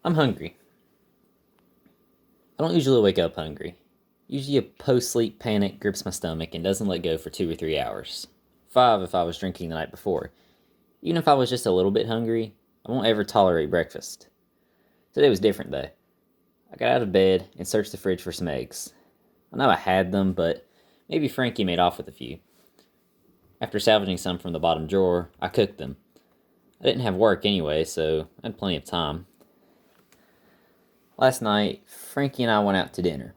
I'm hungry. I don't usually wake up hungry. Usually a post-sleep panic grips my stomach and doesn't let go for 2 or 3 hours. 5 if I was drinking the night before. Even if I was just a little bit hungry, I won't ever tolerate breakfast. Today was different though. I got out of bed and searched the fridge for some eggs. I know I had them, but maybe Frankie made off with a few. After salvaging some from the bottom drawer, I cooked them. I didn't have work anyway, so I had plenty of time. Last night, Frankie and I went out to dinner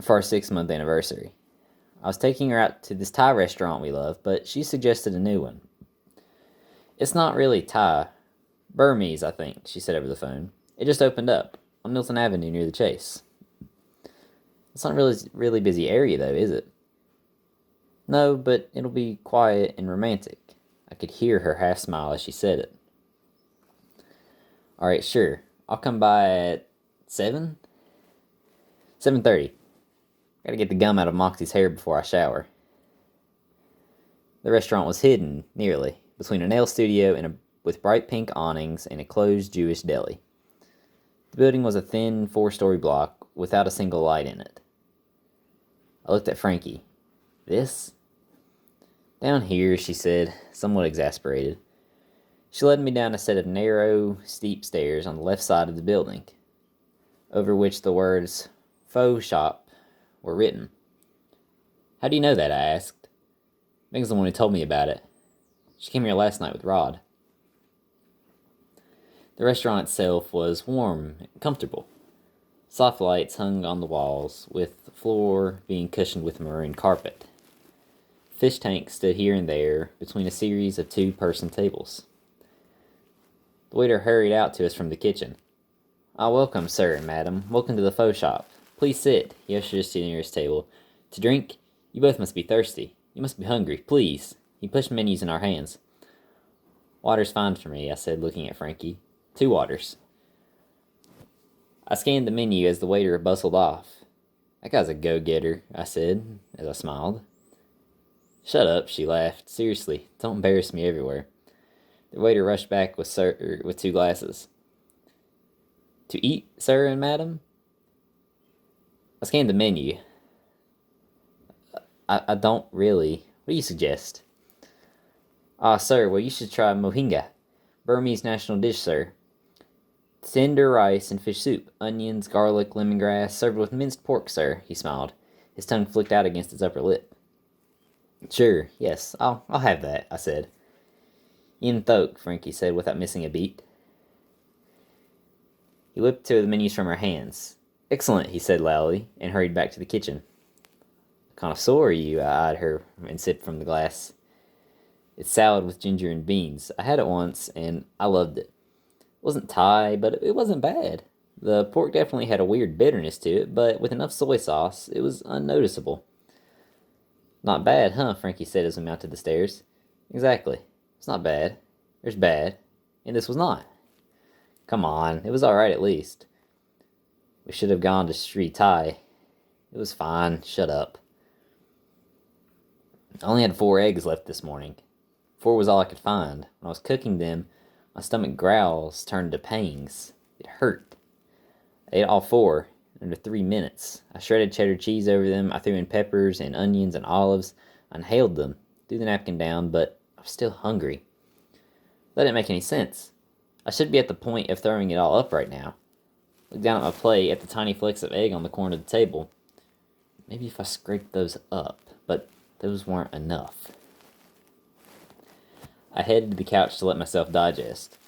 for our 6-month anniversary. I was taking her out to this Thai restaurant we love, but she suggested a new one. It's not really Thai. Burmese, I think, she said over the phone. It just opened up on Milton Avenue near the Chase. It's not really busy area though, is it? No, but it'll be quiet and romantic. I could hear her half smile as she said it. Alright, sure. I'll come by at 7? 7:30. Gotta get the gum out of Moxie's hair before I shower. The restaurant was hidden, nearly, between a nail studio with bright pink awnings and a closed Jewish deli. The building was a thin 4-story block without a single light in it. I looked at Frankie. This? Down here, she said, somewhat exasperated. She led me down a set of narrow, steep stairs on the left side of the building, over which the words "Faux Shop" were written. How do you know that? I asked. Meg's the one who told me about it. She came here last night with Rod. The restaurant itself was warm and comfortable. Soft lights hung on the walls, with the floor being cushioned with maroon carpet. Fish tanks stood here and there between a series of 2-person tables. The waiter hurried out to us from the kitchen. Welcome, sir and madam. Welcome to the Faux Shop. Please sit. He ushered us to the nearest table. To drink? You both must be thirsty. You must be hungry. Please. He pushed menus in our hands. Water's fine for me, I said, looking at Frankie. 2 waters. I scanned the menu as the waiter bustled off. That guy's a go-getter, I said, as I smiled. Shut up, she laughed. Seriously, don't embarrass me everywhere. The waiter rushed back with 2 glasses. To eat, sir and madam? I scanned the menu. I don't really. What do you suggest? Sir, well, you should try mohinga. Burmese national dish, sir. Tender rice and fish soup, onions, garlic, lemongrass, served with minced pork, sir, he smiled. His tongue flicked out against his upper lip. Sure, yes, I'll have that, I said. In thoke, Frankie said without missing a beat. He whipped 2 of the menus from her hands. Excellent, he said loudly, and hurried back to the kitchen. Connoisseur, you, I eyed her and sipped from the glass. It's salad with ginger and beans. I had it once, and I loved it. It wasn't Thai, but it wasn't bad. The pork definitely had a weird bitterness to it, but with enough soy sauce, it was unnoticeable. Not bad, huh? Frankie said as we mounted the stairs. Exactly. It's not bad. There's bad. And this was not. Come on, it was alright at least. We should have gone to Sri Thai. It was fine. Shut up. I only had 4 eggs left this morning. 4 was all I could find. When I was cooking them, my stomach growls turned to pangs. It hurt. I ate all 4 in under 3 minutes. I shredded cheddar cheese over them. I threw in peppers and onions and olives. I inhaled them, threw the napkin down, but I was still hungry. That didn't make any sense. I should be at the point of throwing it all up right now. Looked down at my plate at the tiny flakes of egg on the corner of the table. Maybe if I scraped those up, but those weren't enough. I headed to the couch to let myself digest.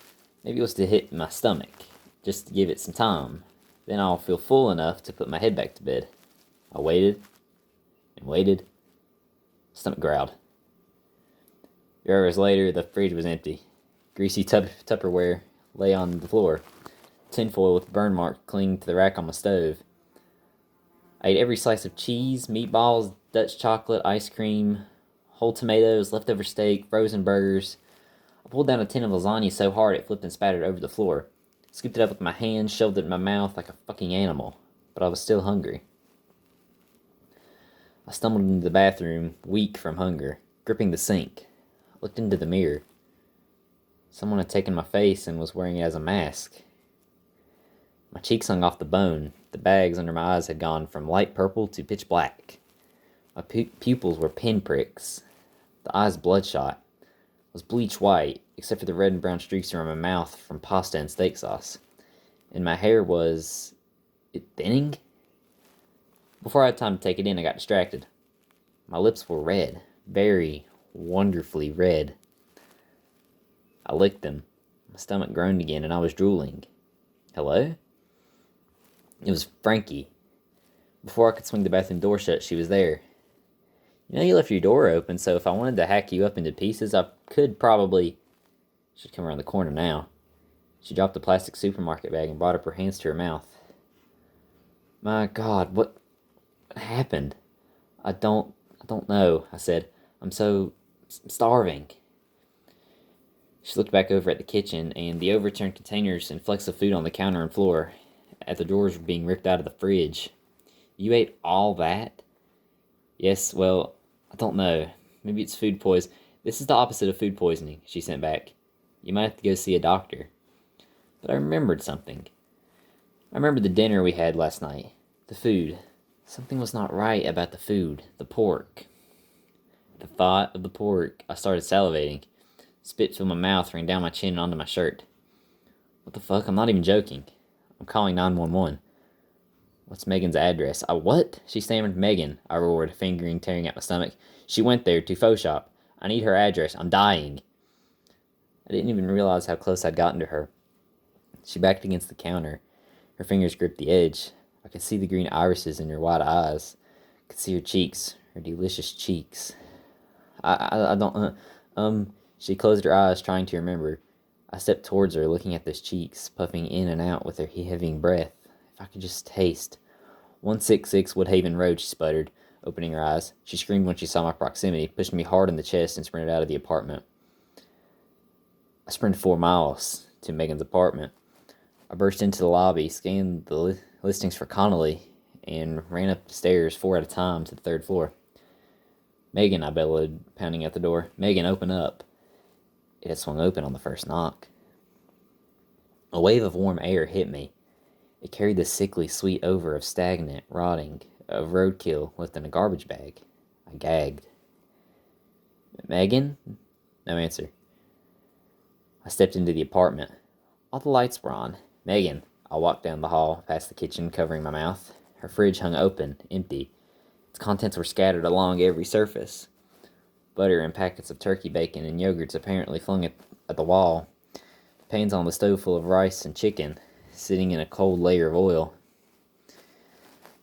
Maybe it was to hit my stomach, just to give it some time. Then I'll feel full enough to put my head back to bed. I waited and waited. Stomach growled. 3 hours later, the fridge was empty. Greasy Tupperware lay on the floor. Tinfoil with burn mark clinging to the rack on my stove. I ate every slice of cheese, meatballs, Dutch chocolate, ice cream, whole tomatoes, leftover steak, frozen burgers. I pulled down a tin of lasagna so hard it flipped and spattered over the floor. Scooped it up with my hands, shoved it in my mouth like a fucking animal. But I was still hungry. I stumbled into the bathroom, weak from hunger, gripping the sink. I looked into the mirror. Someone had taken my face and was wearing it as a mask. My cheeks hung off the bone. The bags under my eyes had gone from light purple to pitch black. My pupils were pinpricks. The eyes bloodshot. I was bleach white, except for the red and brown streaks around my mouth from pasta and steak sauce. And my hair was... it thinning? Before I had time to take it in, I got distracted. My lips were red. Very wonderfully red. I licked them. My stomach groaned again, and I was drooling. Hello? It was Frankie. Before I could swing the bathroom door shut, she was there. You know, you left your door open, so if I wanted to hack you up into pieces, I could probably... She'd come around the corner now. She dropped the plastic supermarket bag and brought up her hands to her mouth. My God, what happened? I don't know, I said. I'm starving. She looked back over at the kitchen and the overturned containers and flecks of food on the counter and floor. At the drawers were being ripped out of the fridge. You ate all that? Yes, well, I don't know. Maybe it's food poison. This is the opposite of food poisoning, she sent back. You might have to go see a doctor. But I remembered something. I remembered the dinner we had last night. The food. Something was not right about the food. The pork. The thought of the pork, I started salivating. Spit filled my mouth, ran down my chin and onto my shirt. What the fuck? I'm not even joking. I'm calling 911. What's Megan's address? What? She stammered. Megan, I roared, fingering tearing at my stomach. She went there, to Faux Shop. I need her address. I'm dying. I didn't even realize how close I'd gotten to her. She backed against the counter. Her fingers gripped the edge. I could see the green irises in her wide eyes. I could see her cheeks, her delicious cheeks. I don't, She closed her eyes, trying to remember. I stepped towards her, looking at those cheeks, puffing in and out with her heaving breath. If I could just taste. 166 Woodhaven Road, she sputtered, opening her eyes. She screamed when she saw my proximity, pushed me hard in the chest, and sprinted out of the apartment. I sprinted 4 miles to Megan's apartment. I burst into the lobby, scanned the listings for Connolly, and ran up the stairs 4 at a time to the 3rd floor. Megan, I bellowed, pounding at the door. Megan, open up. It had swung open on the first knock. A wave of warm air hit me. It carried the sickly sweet odor of stagnant, rotting, of roadkill left in a garbage bag. I gagged. Megan? No answer. I stepped into the apartment. All the lights were on. Megan. I walked down the hall, past the kitchen, covering my mouth. Her fridge hung open, empty. Its contents were scattered along every surface. Butter and packets of turkey bacon and yogurts apparently flung at the wall. Pans on the stove full of rice and chicken, sitting in a cold layer of oil.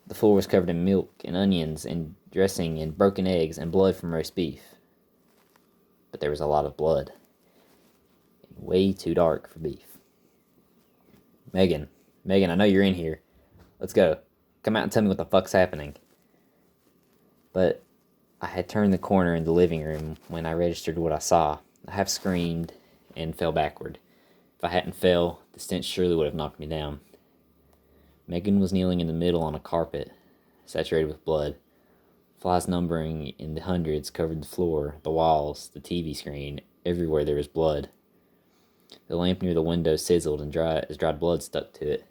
The floor was covered in milk and onions and dressing and broken eggs and blood from roast beef. But there was a lot of blood. Way too dark for beef. Megan, I know you're in here. Let's go. Come out and tell me what the fuck's happening. But I had turned the corner in the living room when I registered what I saw. I half screamed and fell backward. If I hadn't fell, the stench surely would have knocked me down. Megan was kneeling in the middle on a carpet, saturated with blood. Flies numbering in the hundreds covered the floor, the walls, the TV screen. Everywhere there was blood. The lamp near the window sizzled and dried blood stuck to it.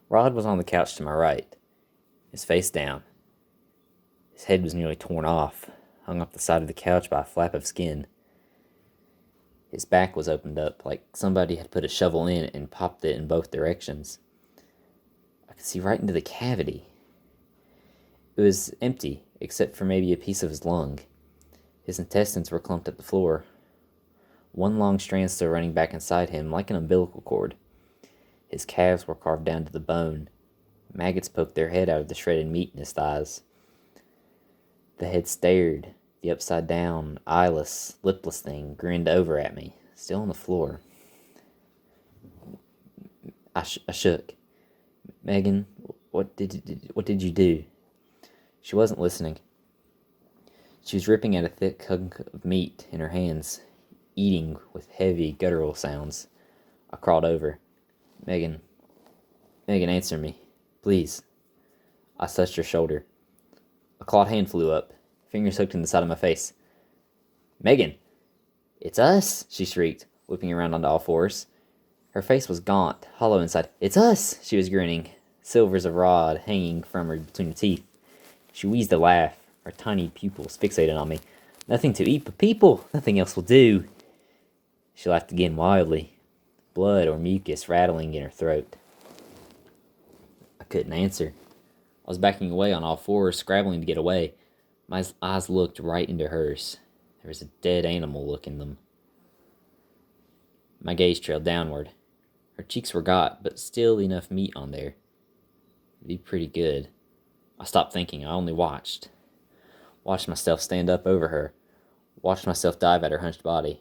Rod was on the couch to my right, his face down. His head was nearly torn off, hung off the side of the couch by a flap of skin. His back was opened up, like somebody had put a shovel in it and popped it in both directions. I could see right into the cavity. It was empty, except for maybe a piece of his lung. His intestines were clumped at the floor. One long strand still running back inside him, like an umbilical cord. His calves were carved down to the bone. Maggots poked their head out of the shredded meat in his thighs. The head stared. The upside-down, eyeless, lipless thing grinned over at me, still on the floor. I shook. Megan, what did you do? She wasn't listening. She was ripping at a thick hunk of meat in her hands, eating with heavy, guttural sounds. I crawled over. Megan, answer me. Please. I touched her shoulder. A clawed hand flew up, fingers hooked in the side of my face. Megan! It's us! She shrieked, whipping around onto all fours. Her face was gaunt, hollow inside. "It's us!" she was grinning, silvers of rod hanging from her between her teeth. She wheezed a laugh, her tiny pupils fixated on me. "Nothing to eat but people. Nothing else will do." She laughed again wildly, blood or mucus rattling in her throat. I couldn't answer. I was backing away on all fours, scrabbling to get away. My eyes looked right into hers. There was a dead animal look in them. My gaze trailed downward. Her cheeks were gaunt, but still enough meat on there. It'd be pretty good. I stopped thinking. I only watched. Watched myself stand up over her. Watched myself dive at her hunched body.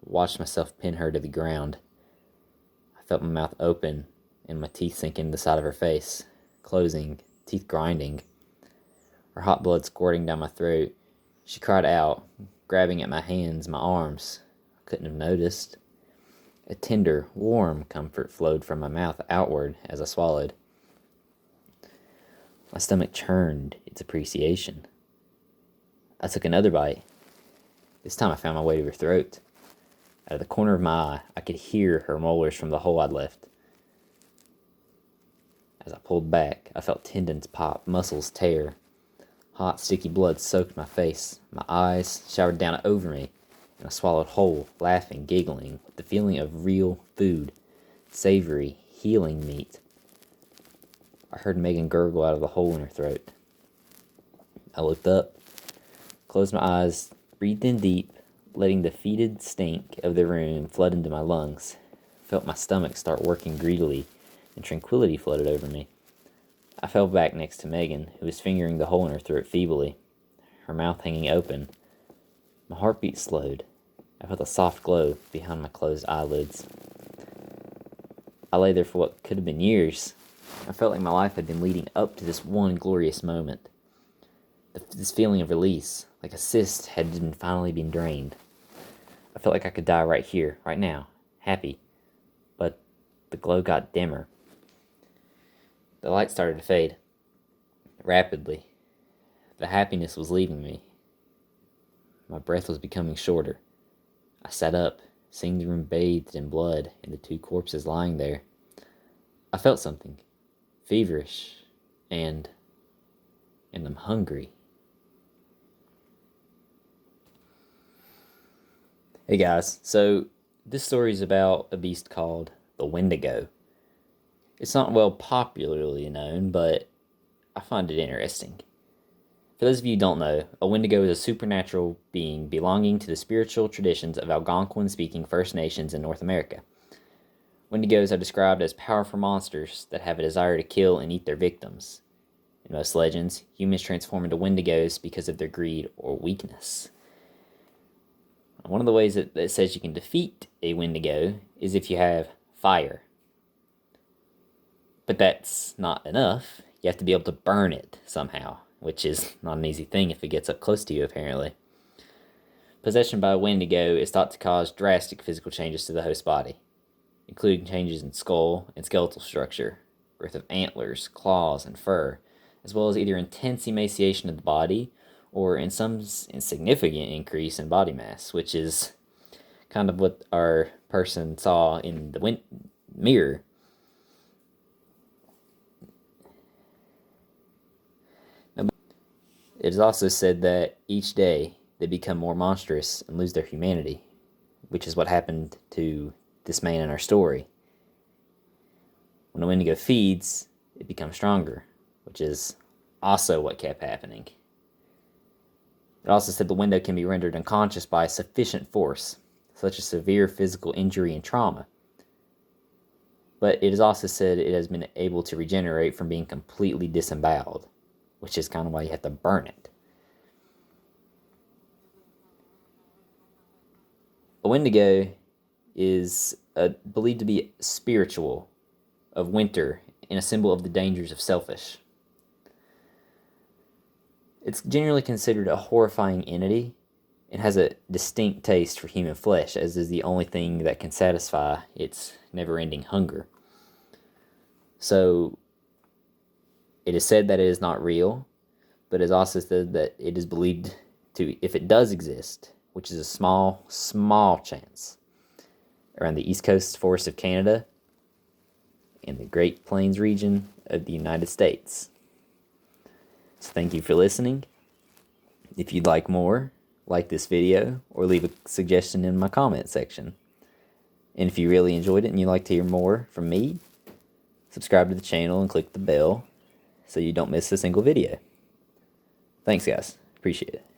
Watched myself pin her to the ground. I felt my mouth open and my teeth sink into the side of her face, closing, teeth grinding. Her hot blood squirting down my throat. She cried out, grabbing at my hands, my arms. I couldn't have noticed. A tender, warm comfort flowed from my mouth outward as I swallowed. My stomach churned its appreciation. I took another bite. This time I found my way to her throat. Out of the corner of my eye, I could hear her molars from the hole I'd left. As I pulled back, I felt tendons pop, muscles tear. Hot, sticky blood soaked my face. My eyes showered down over me, and I swallowed whole, laughing, giggling, with the feeling of real food, savory, healing meat. I heard Megan gurgle out of the hole in her throat. I looked up, closed my eyes, breathed in deep, letting the fetid stink of the room flood into my lungs. Felt my stomach start working greedily, and tranquility flooded over me. I fell back next to Megan, who was fingering the hole in her throat feebly, her mouth hanging open. My heartbeat slowed. I felt a soft glow behind my closed eyelids. I lay there for what could have been years. I felt like my life had been leading up to this one glorious moment. This feeling of release, like a cyst had finally been drained. I felt like I could die right here, right now, happy. But the glow got dimmer. The light started to fade. Rapidly. The happiness was leaving me. My breath was becoming shorter. I sat up, seeing the room bathed in blood and the two corpses lying there. I felt something. Feverish. And I'm hungry. Hey guys, so this story is about a beast called the Wendigo. It's not well popularly known, but I find it interesting. For those of you who don't know, a Wendigo is a supernatural being belonging to the spiritual traditions of Algonquin-speaking First Nations in North America. Wendigos are described as powerful monsters that have a desire to kill and eat their victims. In most legends, humans transform into Wendigos because of their greed or weakness. One of the ways that it says you can defeat a Wendigo is if you have fire. But that's not enough. You have to be able to burn it somehow, which is not an easy thing if it gets up close to you, apparently. Possession by a Wendigo is thought to cause drastic physical changes to the host body, including changes in skull and skeletal structure, growth of antlers, claws, and fur, as well as either intense emaciation of the body or in some insignificant increase in body mass, which is kind of what our person saw in the mirror. It is also said that each day they become more monstrous and lose their humanity, which is what happened to this man in our story. When a Wendigo feeds, it becomes stronger, which is also what kept happening. It also said the Wendigo can be rendered unconscious by sufficient force, such as severe physical injury and trauma. But it is also said it has been able to regenerate from being completely disemboweled, which is kind of why you have to burn it. A Wendigo is believed to be spiritual, of winter, and a symbol of the dangers of selfish. It's generally considered a horrifying entity and has a distinct taste for human flesh, as is the only thing that can satisfy its never-ending hunger. So, it is said that it is not real, but it is also said that it is believed to, if it does exist, which is a small chance, around the east coast forests of Canada in the Great Plains region of the United States. So thank you for listening. If you'd like more, like this video or leave a suggestion in my comment section. And if you really enjoyed it and you'd like to hear more from me, subscribe to the channel and click the bell so you don't miss a single video. Thanks, guys. Appreciate it.